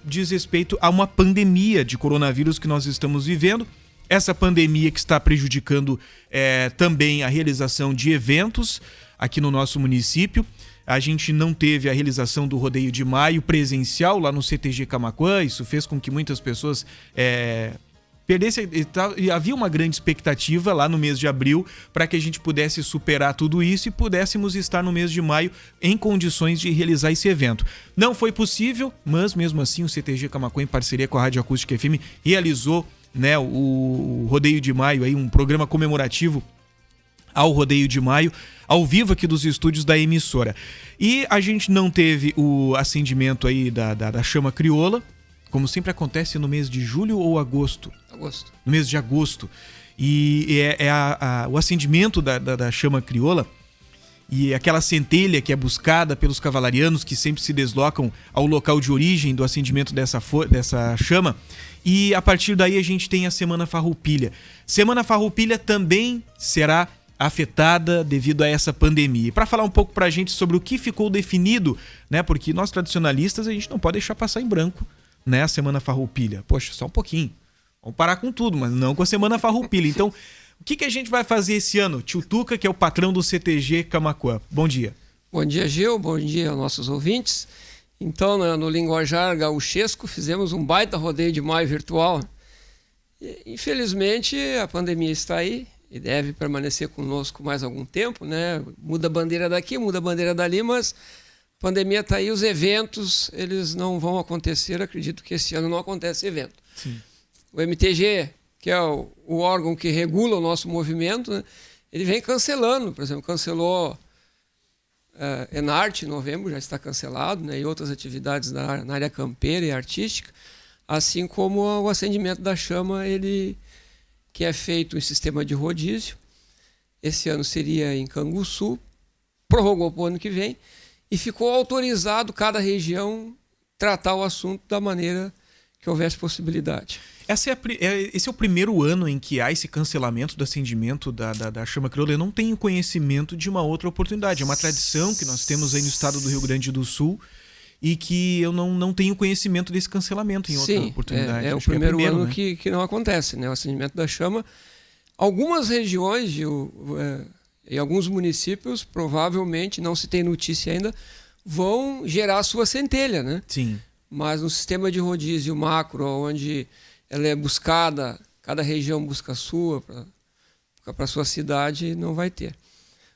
diz respeito a uma pandemia de coronavírus que nós estamos vivendo. Essa pandemia que está prejudicando também a realização de eventos aqui no nosso município. A gente não teve a realização do Rodeio de Maio presencial lá no CTG Camaquã. Isso fez com que muitas pessoas perdessem. E havia uma grande expectativa lá no mês de abril para que a gente pudesse superar tudo isso e pudéssemos estar no mês de maio em condições de realizar esse evento. Não foi possível, mas mesmo assim o CTG Camaquã, em parceria com a Rádio Acústica FM, realizou, né, o Rodeio de Maio, aí, um programa comemorativo ao Rodeio de Maio, ao vivo aqui dos estúdios da emissora. E a gente não teve o acendimento aí da chama crioula, como sempre acontece no mês de julho ou agosto. No mês de agosto. E o acendimento da chama crioula e aquela centelha que é buscada pelos cavalarianos que sempre se deslocam ao local de origem do acendimento dessa chama. E a partir daí a gente tem a Semana Farroupilha. Semana Farroupilha também será afetada devido a essa pandemia. E para falar um pouco pra gente sobre o que ficou definido, né? Porque nós tradicionalistas a gente não pode deixar passar em branco, né, a Semana Farroupilha. Poxa, só um pouquinho. Vamos parar com tudo, mas não com a Semana Farroupilha. Então, o que a gente vai fazer esse ano? Tio Tuca, que é o patrão do CTG Camaquã. Bom dia. Bom dia, Gil. Bom dia aos nossos ouvintes. Então, no linguajar gauchesco, fizemos um baita rodeio de maio virtual. E, infelizmente, a pandemia está aí e deve permanecer conosco mais algum tempo, né? Muda a bandeira daqui, muda a bandeira dali, mas a pandemia está aí, os eventos, eles não vão acontecer. Acredito que esse ano não acontece evento. Sim. O MTG, que é o órgão que regula o nosso movimento, né? Ele vem cancelando. Por exemplo, cancelou Enarte em novembro, já está cancelado, né? E outras atividades na área campeira e artística, assim como o acendimento da chama, que é feito em sistema de rodízio. Esse ano seria em Canguçu, prorrogou para o ano que vem e ficou autorizado cada região tratar o assunto da maneira que houvesse possibilidade. Esse é o primeiro ano em que há esse cancelamento do acendimento da chama crioula. Eu não tenho conhecimento de uma outra oportunidade. É uma tradição que nós temos aí no estado do Rio Grande do Sul e que eu não tenho conhecimento desse cancelamento em outra oportunidade. É o primeiro ano, né, que não acontece, né? O acendimento da chama. Algumas regiões e alguns municípios, provavelmente, não se tem notícia ainda, vão gerar a sua centelha, né? Sim. Mas no sistema de rodízio macro, onde ela é buscada, cada região busca a sua, para a sua cidade, não vai ter.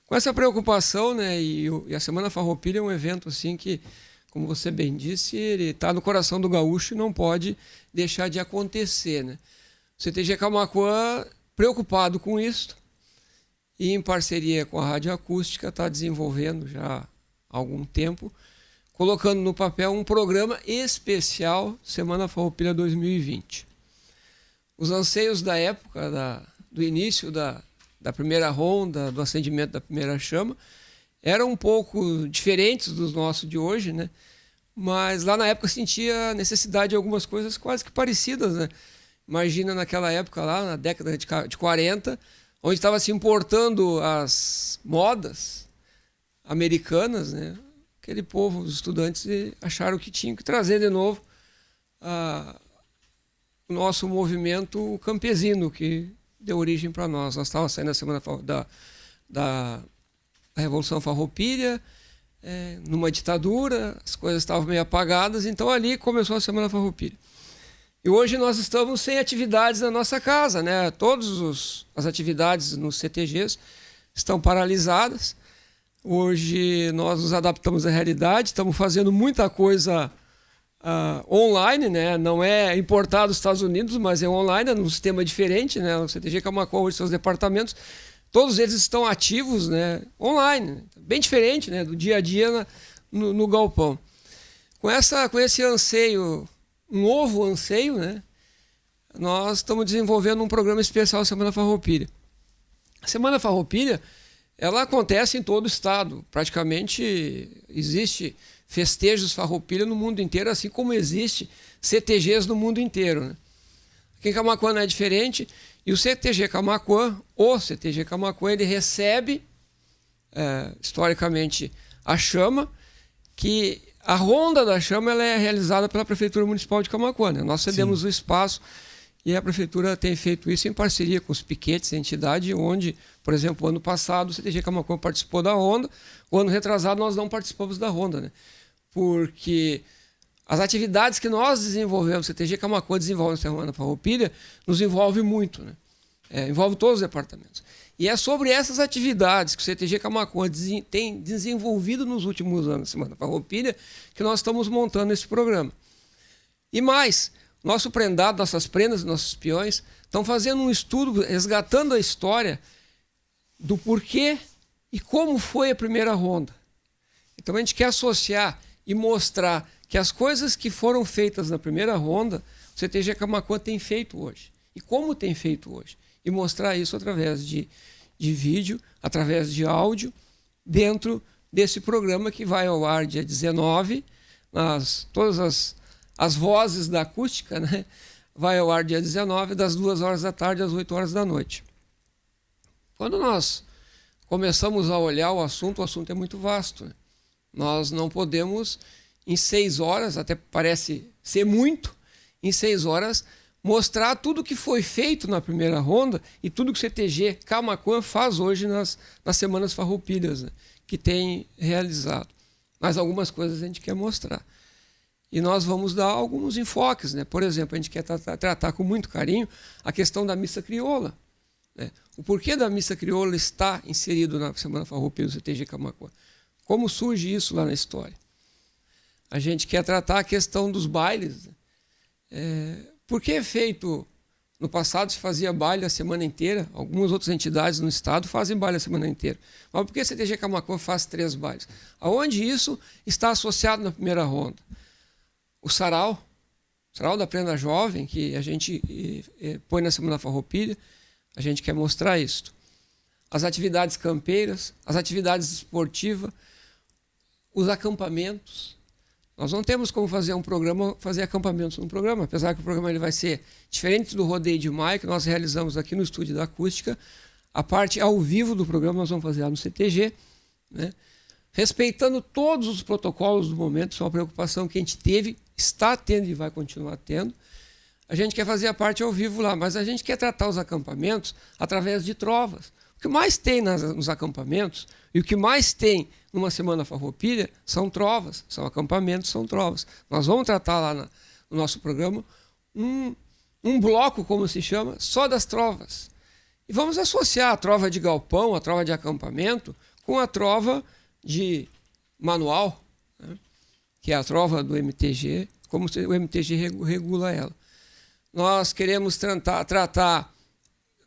Com essa preocupação, né, e a Semana Farroupilha é um evento assim que, como você bem disse, ele está no coração do gaúcho e não pode deixar de acontecer, né? O CTG Camaquã, preocupado com isso, e em parceria com a Rádio Acústica, está desenvolvendo já há algum tempo, colocando no papel um programa especial Semana Farroupilha 2020. Os anseios da época, do início da primeira ronda, do acendimento da primeira chama, eram um pouco diferentes dos nossos de hoje, né? Mas lá na época sentia a necessidade de algumas coisas quase que parecidas, né? Imagina naquela época lá, na década de 40, onde estava se importando as modas americanas, né? Aquele povo, os estudantes, acharam que tinham que trazer de novo o nosso movimento campesino, que deu origem para nós. Nós estávamos saindo da semana da Revolução Farroupilha, numa ditadura, as coisas estavam meio apagadas, então ali começou a Semana Farroupilha. E hoje nós estamos sem atividades na nossa casa, né? Todas as atividades nos CTGs estão paralisadas. Hoje nós nos adaptamos à realidade, estamos fazendo muita coisa online, né? Não é importado dos Estados Unidos, mas é online, é num sistema diferente, né? O CTG Camaquã, hoje, seus departamentos, todos eles estão ativos, né? Online, bem diferente, né? Do dia a dia no galpão. Com esse anseio, um novo anseio, né? Nós estamos desenvolvendo um programa especial Semana Farroupilha. A Semana Farroupilha, ela acontece em todo o estado. Praticamente existe festejos Farroupilha no mundo inteiro, assim como existe CTGs no mundo inteiro, né? Aqui em Camaquã não é diferente. E o CTG Camaquã, ele recebe, historicamente, a chama, que A Ronda da Chama ela é realizada pela Prefeitura Municipal de Camaquã, né? Nós cedemos o espaço e a Prefeitura tem feito isso em parceria com os piquetes, a entidade, onde, por exemplo, ano passado o CTG Camaquã participou da Ronda, o ano retrasado nós não participamos da Ronda, né? Porque as atividades que nós desenvolvemos, o CTG Camaquã desenvolve na Semana Farroupilha, nos envolve muito, né? Envolve todos os departamentos. E é sobre essas atividades que o CTG Camaquã tem desenvolvido nos últimos anos, Semana Farroupilha, que nós estamos montando esse programa. E mais, nosso prendado, nossas prendas, nossos peões, estão fazendo um estudo, resgatando a história do porquê e como foi a primeira ronda. Então a gente quer associar e mostrar que as coisas que foram feitas na primeira ronda, o CTG Camaquã tem feito hoje. E como tem feito hoje. E mostrar isso através de vídeo, através de áudio, dentro desse programa que vai ao ar dia 19, todas as vozes da acústica, né? Vai ao ar dia 19, das 2 horas da tarde às 8 horas da noite. Quando nós começamos a olhar o assunto é muito vasto, né? Nós não podemos, em 6 horas, até parece ser muito, em 6 horas, mostrar tudo que foi feito na primeira ronda e tudo que o CTG Camaquã faz hoje nas Semanas Farroupilhas, né, que tem realizado. Mas algumas coisas a gente quer mostrar. E nós vamos dar alguns enfoques, né? Por exemplo, a gente quer tratar com muito carinho a questão da missa crioula, né? O porquê da missa crioula está inserido na Semana Farroupilha do CTG Camaquã. Como surge isso lá na história? A gente quer tratar a questão dos bailes, né? Por que é feito? No passado se fazia baile a semana inteira, algumas outras entidades no estado fazem baile a semana inteira. Mas por que a CTG Camaquã faz 3 bailes? Aonde isso está associado na primeira ronda? O sarau da Prenda Jovem, que a gente põe na Semana Farroupilha, a gente quer mostrar isso. As atividades campeiras, as atividades esportivas, os acampamentos. Nós não temos como fazer fazer acampamentos no programa, apesar que o programa ele vai ser diferente do Rodeio de Maio, que nós realizamos aqui no estúdio da Acústica. A parte ao vivo do programa nós vamos fazer lá no CTG, né? Respeitando todos os protocolos do momento, isso é uma preocupação que a gente teve, está tendo e vai continuar tendo. A gente quer fazer a parte ao vivo lá, mas a gente quer tratar os acampamentos através de trovas. O que mais tem nos acampamentos e o que mais tem numa Semana Farroupilha são trovas, são acampamentos, são trovas. Nós vamos tratar lá no nosso programa um bloco, como se chama, só das trovas. E vamos associar a trova de galpão, a trova de acampamento, com a trova de manual, né? Que é a trova do MTG, como o MTG regula ela. Nós queremos tratar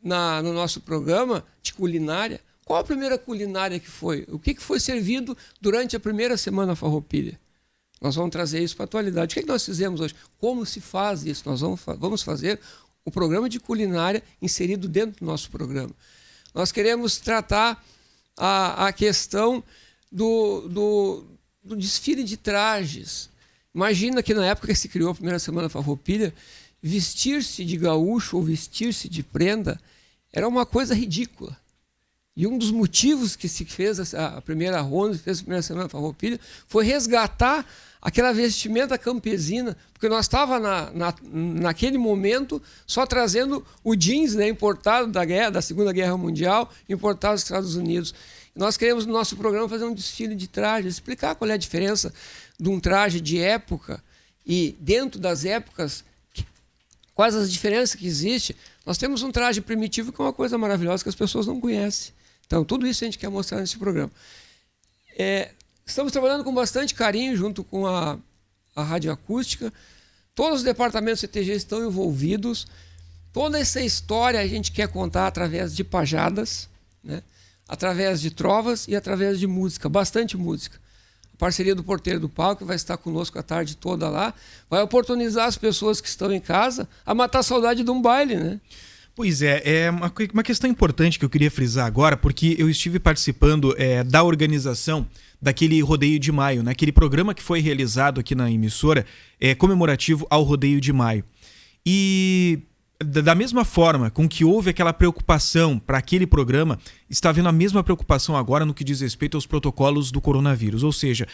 no nosso programa de culinária. Qual a primeira culinária que foi? O que foi servido durante a primeira Semana Farroupilha? Nós vamos trazer isso para a atualidade. O que nós fizemos hoje? Como se faz isso? Nós vamos fazer o programa de culinária inserido dentro do nosso programa. Nós queremos tratar a questão do desfile de trajes. Imagina que na época que se criou a primeira Semana Farroupilha, vestir-se de gaúcho ou vestir-se de prenda era uma coisa ridícula. E um dos motivos que se fez a primeira ronda, fez a primeira Semana Farroupilha, foi resgatar aquela vestimenta campesina, porque nós estávamos naquele momento só trazendo o jeans, né, importado da Segunda Guerra Mundial, importado dos Estados Unidos. E nós queremos no nosso programa fazer um desfile de trajes, explicar qual é a diferença de um traje de época e dentro das épocas, quais as diferenças que existem. Nós temos um traje primitivo que é uma coisa maravilhosa que as pessoas não conhecem. Então, tudo isso a gente quer mostrar nesse programa. Estamos trabalhando com bastante carinho junto com a Rádio Acústica. Todos os departamentos do CTG estão envolvidos. Toda essa história a gente quer contar através de pajadas, né? Através de trovas e através de música, bastante música. A parceria do Porteiro do Palco, que vai estar conosco a tarde toda lá, vai oportunizar as pessoas que estão em casa a matar a saudade de um baile, né? Pois é uma questão importante que eu queria frisar agora, porque eu estive participando da organização daquele Rodeio de Maio, né? Aquele programa que foi realizado aqui na emissora, comemorativo ao Rodeio de Maio. E da mesma forma com que houve aquela preocupação para aquele programa, está havendo a mesma preocupação agora no que diz respeito aos protocolos do coronavírus. Ou seja,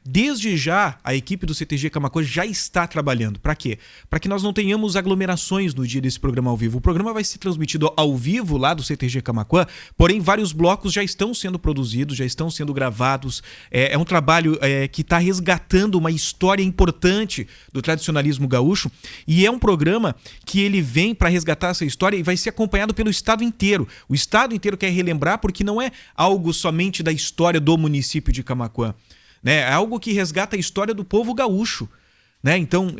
Desde já, a equipe do CTG Camaquã já está trabalhando. Para quê? Para que nós não tenhamos aglomerações no dia desse programa ao vivo. O programa vai ser transmitido ao vivo lá do CTG Camaquã, porém vários blocos já estão sendo produzidos, já estão sendo gravados. É um trabalho que está resgatando uma história importante do tradicionalismo gaúcho, e é um programa que ele vem para resgatar essa história e vai ser acompanhado pelo estado inteiro. O estado inteiro quer relembrar, porque não é algo somente da história do município de Camaquã, né? É algo que resgata a história do povo gaúcho, né? Então,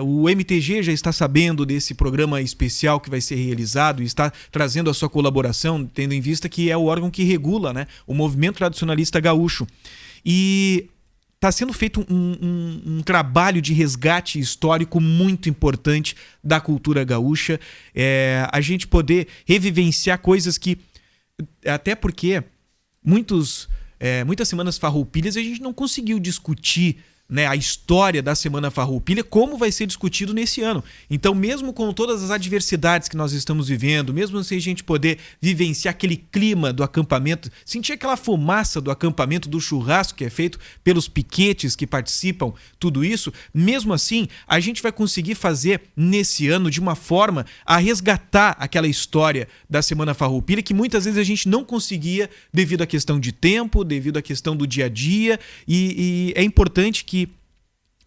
o MTG já está sabendo desse programa especial que vai ser realizado e está trazendo a sua colaboração, tendo em vista que é o órgão que regula, né, o movimento tradicionalista gaúcho. E está sendo feito um trabalho de resgate histórico muito importante da cultura gaúcha. A gente poder revivenciar coisas que, até porque muitas Semanas Farroupilhas a gente não conseguiu discutir, né, a história da Semana Farroupilha, como vai ser discutido nesse ano. Então, mesmo com todas as adversidades que nós estamos vivendo, mesmo sem a gente poder vivenciar aquele clima do acampamento, sentir aquela fumaça do acampamento, do churrasco que é feito pelos piquetes que participam, tudo isso, mesmo assim, a gente vai conseguir fazer nesse ano de uma forma a resgatar aquela história da Semana Farroupilha que muitas vezes a gente não conseguia devido à questão de tempo, devido à questão do dia a dia, e é importante que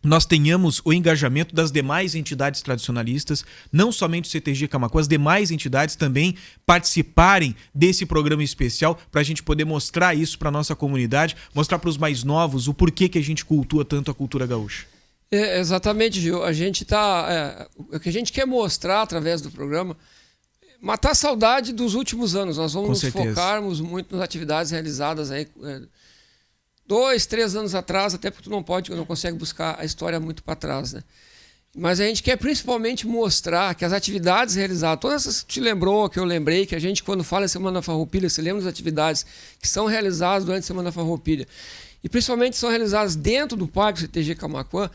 nós tenhamos o engajamento das demais entidades tradicionalistas, não somente o CTG Camaquã, as demais entidades também participarem desse programa especial para a gente poder mostrar isso para a nossa comunidade, mostrar para os mais novos o porquê que a gente cultua tanto a cultura gaúcha. Exatamente, Gil. A gente o que a gente quer mostrar através do programa, matar a saudade dos últimos anos. Nós vamos nos focarmos muito nas atividades realizadas aí 2, 3 anos atrás, até porque tu não consegue buscar a história muito para trás, né? Mas a gente quer principalmente mostrar que as atividades realizadas, todas essas que te lembrou, que eu lembrei, que a gente, quando fala em Semana Farroupilha, se lembra das atividades que são realizadas durante a Semana Farroupilha, e principalmente são realizadas dentro do Parque CTG Camaquã,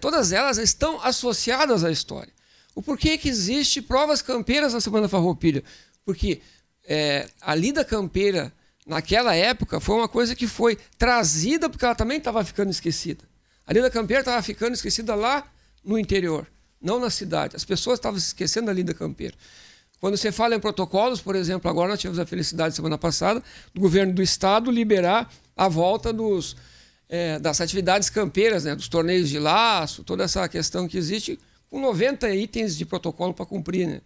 todas elas estão associadas à história. O porquê que existe provas campeiras na Semana Farroupilha? Porque a lida campeira, naquela época, foi uma coisa que foi trazida porque ela também estava ficando esquecida. A lida campeira estava ficando esquecida lá no interior, não na cidade. As pessoas estavam se esquecendo da lida campeira. Quando você fala em protocolos, por exemplo, agora nós tivemos a felicidade, semana passada, do governo do estado liberar a volta das atividades campeiras, né, dos torneios de laço, toda essa questão que existe, com 90 itens de protocolo para cumprir, né?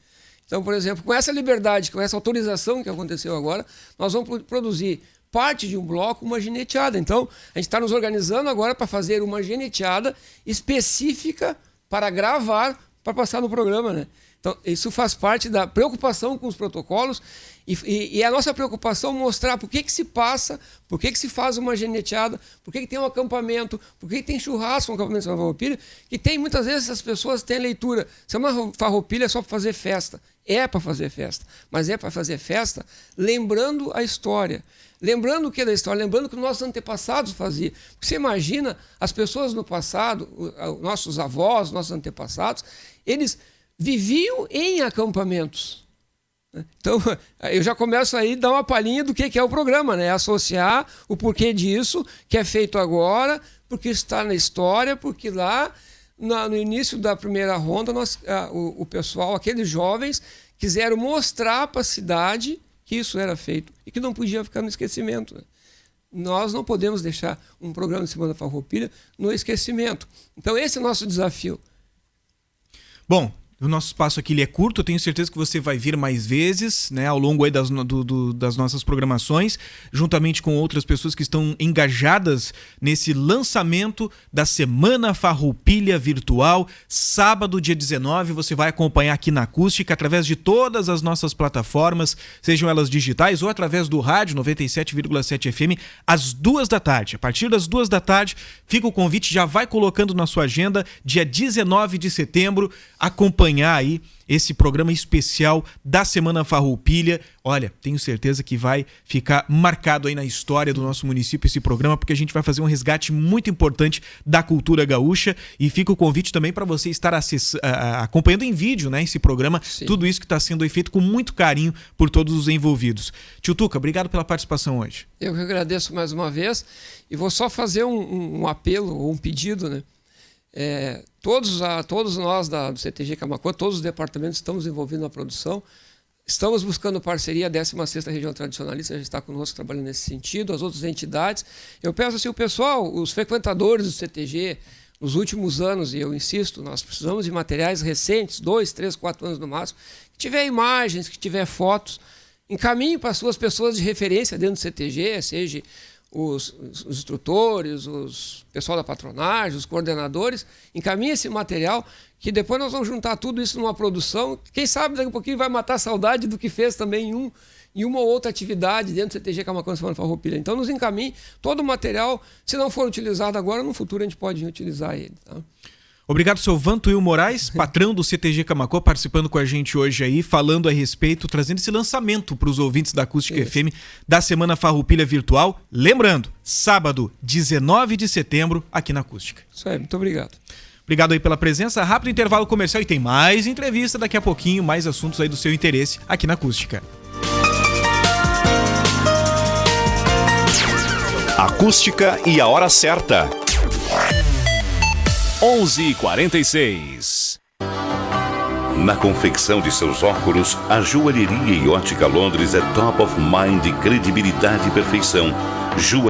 Então, por exemplo, com essa liberdade, com essa autorização que aconteceu agora, nós vamos produzir parte de um bloco, uma gineteada. Então, a gente está nos organizando agora para fazer uma gineteada específica para gravar, para passar no programa, né? Então, isso faz parte da preocupação com os protocolos e a nossa preocupação mostrar por que se passa, por que se faz uma gineteada, por que tem um acampamento, por que tem churrasco no acampamento de Semana Farroupilha, que tem muitas vezes as pessoas têm leitura. Semana Farroupilha é só para fazer festa. É para fazer festa, mas é para fazer festa lembrando a história. Lembrando o que é da história? Lembrando o que nossos antepassados faziam. Porque você imagina, as pessoas no passado, nossos avós, nossos antepassados, eles viviam em acampamentos. Então, eu já começo aí a dar uma palhinha do que é o programa, né? Associar o porquê disso, que é feito agora, porque está na história, porque lá no início da primeira ronda, o pessoal, aqueles jovens, quiseram mostrar para a cidade que isso era feito e que não podia ficar no esquecimento, né? Nós não podemos deixar um programa de Semana Farroupilha no esquecimento. Então, esse é o nosso desafio. Bom, o nosso espaço aqui ele é curto, eu tenho certeza que você vai vir mais vezes, né, ao longo aí das nossas programações, juntamente com outras pessoas que estão engajadas nesse lançamento da Semana Farroupilha Virtual. Sábado, dia 19, você vai acompanhar aqui na Acústica, através de todas as nossas plataformas, sejam elas digitais ou através do rádio 97,7 FM, às 2 da tarde. A partir das 2 da tarde, fica o convite, já vai colocando na sua agenda, dia 19 de setembro, acompanhando acompanhar aí esse programa especial da Semana Farroupilha. Olha, tenho certeza que vai ficar marcado aí na história do nosso município esse programa, porque a gente vai fazer um resgate muito importante da cultura gaúcha, e fica o convite também para você estar acompanhando em vídeo, né, esse programa. Sim. Tudo isso que está sendo feito com muito carinho por todos os envolvidos. Tio Tuca, obrigado pela participação hoje. Eu que agradeço mais uma vez, e vou só fazer um apelo ou um pedido, né? Todos nós do CTG Camaquã, todos os departamentos estamos envolvidos na produção, estamos buscando parceria. A 16ª Região Tradicionalista já está conosco trabalhando nesse sentido, as outras entidades. Eu peço assim, o pessoal, os frequentadores do CTG, nos últimos anos, e eu insisto, nós precisamos de materiais recentes, 2, 3, 4 anos no máximo, que tiver imagens, que tiver fotos, encaminhe para as suas pessoas de referência dentro do CTG, seja os instrutores, o pessoal da patronagem, os coordenadores, encaminhe esse material, que depois nós vamos juntar tudo isso numa produção. Quem sabe daqui a pouquinho vai matar a saudade do que fez também em uma ou outra atividade dentro do CTG Camaquã Semana Farroupilha. Então nos encaminhe todo o material, se não for utilizado agora, no futuro a gente pode utilizar ele. Tá? Obrigado, seu Vantuil Moraes, patrão do CTG Camaquã, participando com a gente hoje aí, falando a respeito, trazendo esse lançamento para os ouvintes da Acústica FM da Semana Farroupilha Virtual. Lembrando, sábado, 19 de setembro, aqui na Acústica. Isso aí, muito obrigado. Obrigado aí pela presença. Rápido intervalo comercial e tem mais entrevista daqui a pouquinho, mais assuntos aí do seu interesse aqui na Acústica. Acústica e a hora certa. 11h46. Na confecção de seus óculos, a Joalheria e Ótica Londres é top of mind de credibilidade e perfeição.